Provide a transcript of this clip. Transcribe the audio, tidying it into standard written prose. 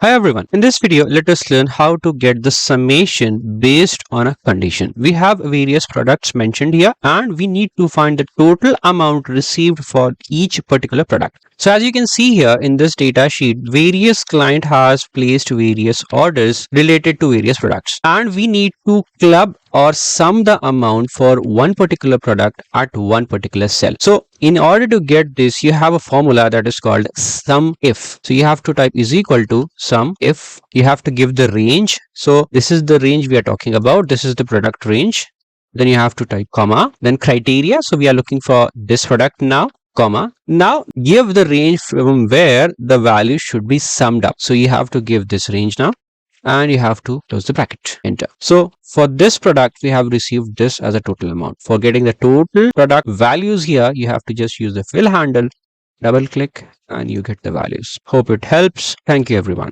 Hi everyone, in this video let us learn how to get the summation based on a condition. We have various products mentioned here and we need to find the total amount received for each particular product. So as you can see here in this data sheet, various client has placed various orders related to various products and we need to club or sum the amount for one particular product at one particular cell. So in order to get this, you have a formula that is called sumif. So you have to type is equal to sumif. You have to give the range. So this is the range we are talking about. This is the product range. Then you have to type comma, then criteria. So we are looking for this product now, comma. Now give the range from where the value should be summed up. So you have to give this range now and you have to close the bracket, enter. So for this product we have received this as a total amount. For getting the total product values here, you have to just use the fill handle, double click and you get the values. Hope it helps. Thank you everyone.